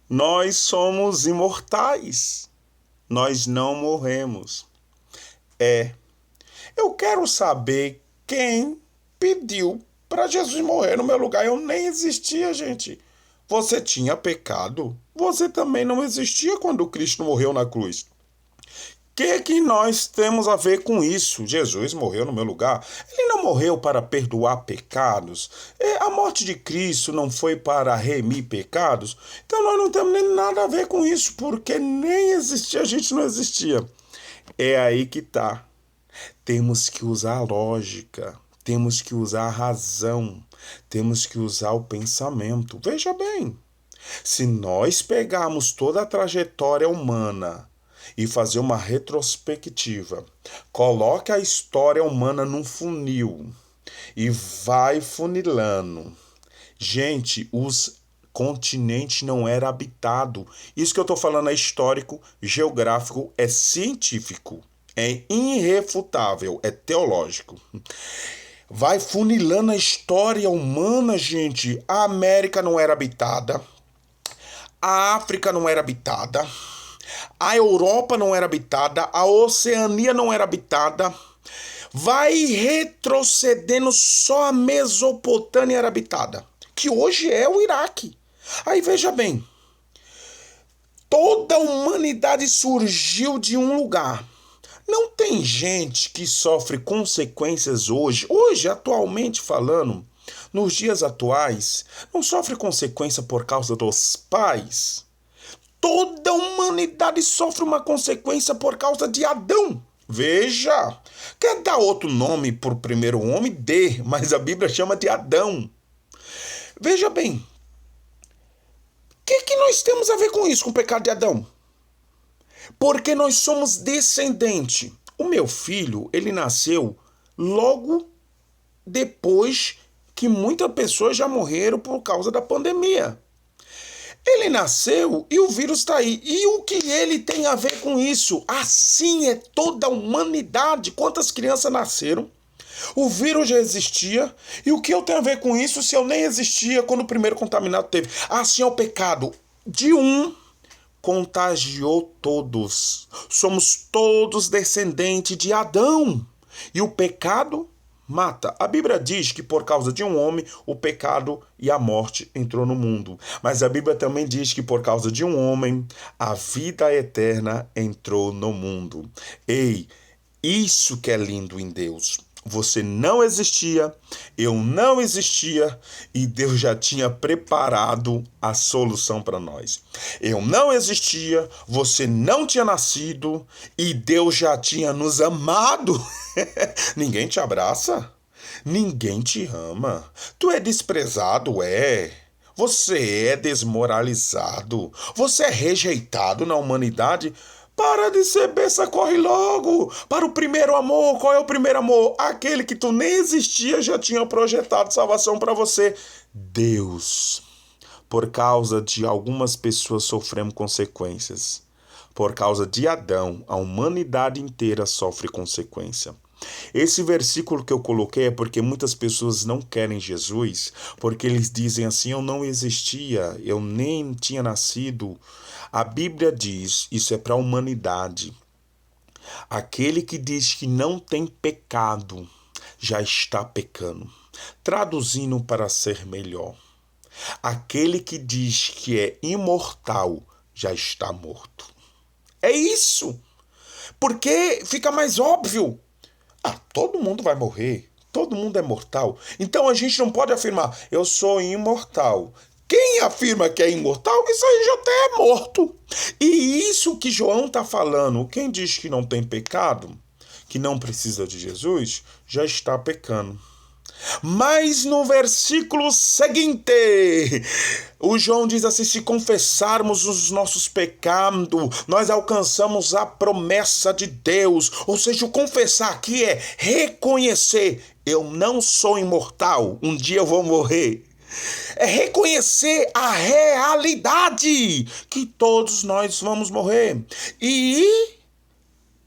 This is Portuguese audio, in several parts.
Nós somos imortais. Nós não morremos. É. Eu quero saber quem pediu para Jesus morrer no meu lugar. Eu nem existia, gente. Você tinha pecado? Você também não existia quando Cristo morreu na cruz. Que nós temos a ver com isso? Jesus morreu no meu lugar. Ele não morreu para perdoar pecados. A morte de Cristo não foi para remir pecados. Então nós não temos nem nada a ver com isso, porque nem existia, a gente não existia. É aí que tá. Temos que usar a lógica, temos que usar a razão, temos que usar o pensamento. Veja bem, se nós pegarmos toda a trajetória humana e fazer uma retrospectiva, coloque a história humana num funil e vai funilando. Gente, os continente não era habitado. Isso que eu estou falando é histórico, geográfico, é científico, é irrefutável, é teológico. Vai funilando a história humana, gente. A América não era habitada, a África não era habitada, a Europa não era habitada, a Oceania não era habitada. Vai retrocedendo, só a Mesopotâmia era habitada, que hoje é o Iraque. Aí veja bem, toda a humanidade surgiu de um lugar. Não tem gente que sofre consequências hoje, atualmente falando, nos dias atuais, não sofre consequência por causa dos pais. Toda a humanidade sofre uma consequência por causa de Adão. Veja, quer dar outro nome para o primeiro homem? Dê, mas a Bíblia chama de Adão. Veja bem, o que nós temos a ver com isso, com o pecado de Adão? Porque nós somos descendente. O meu filho, ele nasceu logo depois que muitas pessoas já morreram por causa da pandemia. Ele nasceu e o vírus está aí. E o que ele tem a ver com isso? Assim é toda a humanidade. Quantas crianças nasceram? O vírus já existia. E o que eu tenho a ver com isso se eu nem existia quando o primeiro contaminado teve? Assim é o pecado de um contagiou todos. Somos todos descendentes de Adão. E o pecado mata. A Bíblia diz que por causa de um homem, o pecado e a morte entrou no mundo. Mas a Bíblia também diz que por causa de um homem, a vida eterna entrou no mundo. Ei, isso que é lindo em Deus. Você não existia, eu não existia e Deus já tinha preparado a solução para nós. Eu não existia, você não tinha nascido e Deus já tinha nos amado. Ninguém te abraça, ninguém te ama. Tu é desprezado, é. Você é desmoralizado, você é rejeitado na humanidade. Para de ser besta, corre logo para o primeiro amor. Qual é o primeiro amor? Aquele que tu nem existia já tinha projetado salvação para você. Deus. Por causa de algumas pessoas sofremos consequências. Por causa de Adão, a humanidade inteira sofre consequência. Esse versículo que eu coloquei é porque muitas pessoas não querem Jesus, porque eles dizem assim: eu não existia, eu nem tinha nascido. A Bíblia diz, isso é para a humanidade. Aquele que diz que não tem pecado, já está pecando. Traduzindo para ser melhor. Aquele que diz que é imortal, já está morto. É isso. Porque fica mais óbvio. Todo mundo vai morrer. Todo mundo é mortal. Então a gente não pode afirmar, eu sou imortal. Quem afirma que é imortal, isso aí já até é morto. E isso que João está falando, quem diz que não tem pecado, que não precisa de Jesus, já está pecando. Mas no versículo seguinte, o João diz assim: se confessarmos os nossos pecados, nós alcançamos a promessa de Deus. Ou seja, o confessar aqui é reconhecer: eu não sou imortal, um dia eu vou morrer. É reconhecer a realidade que todos nós vamos morrer. E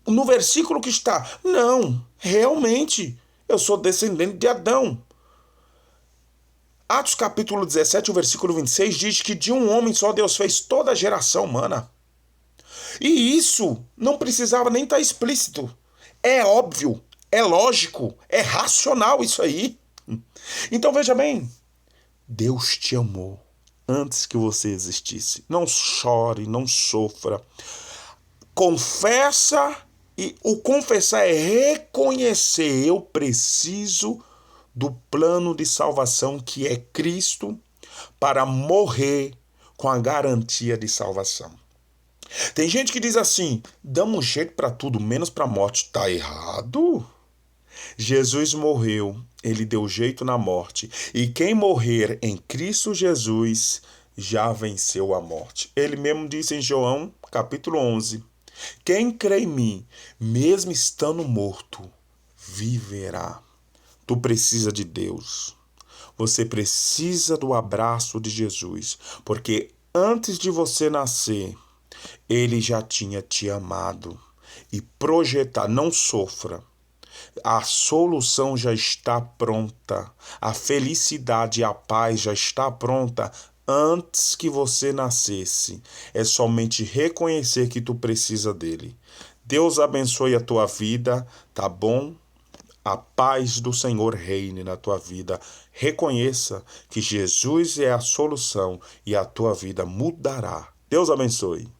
no versículo que está, não, realmente, eu sou descendente de Adão. Atos capítulo 17, o versículo 26 diz que de um homem só Deus fez toda a geração humana. E isso não precisava nem estar explícito. É óbvio, é lógico, é racional isso aí. Então veja bem, Deus te amou antes que você existisse. Não chore, não sofra. Confessa, e o confessar é reconhecer: eu preciso do plano de salvação que é Cristo para morrer com a garantia de salvação. Tem gente que diz assim: damos jeito para tudo, menos para a morte. Tá errado. Jesus morreu, ele deu jeito na morte. E quem morrer em Cristo Jesus já venceu a morte. Ele mesmo disse em João, capítulo 11: quem crê em mim, mesmo estando morto, viverá. Tu precisa de Deus. Você precisa do abraço de Jesus, porque antes de você nascer, ele já tinha te amado e projetar. Não sofra. A solução já está pronta. A felicidade e a paz já está pronta antes que você nascesse. É somente reconhecer que tu precisa dele. Deus abençoe a tua vida, tá bom? A paz do Senhor reine na tua vida. Reconheça que Jesus é a solução e a tua vida mudará. Deus abençoe.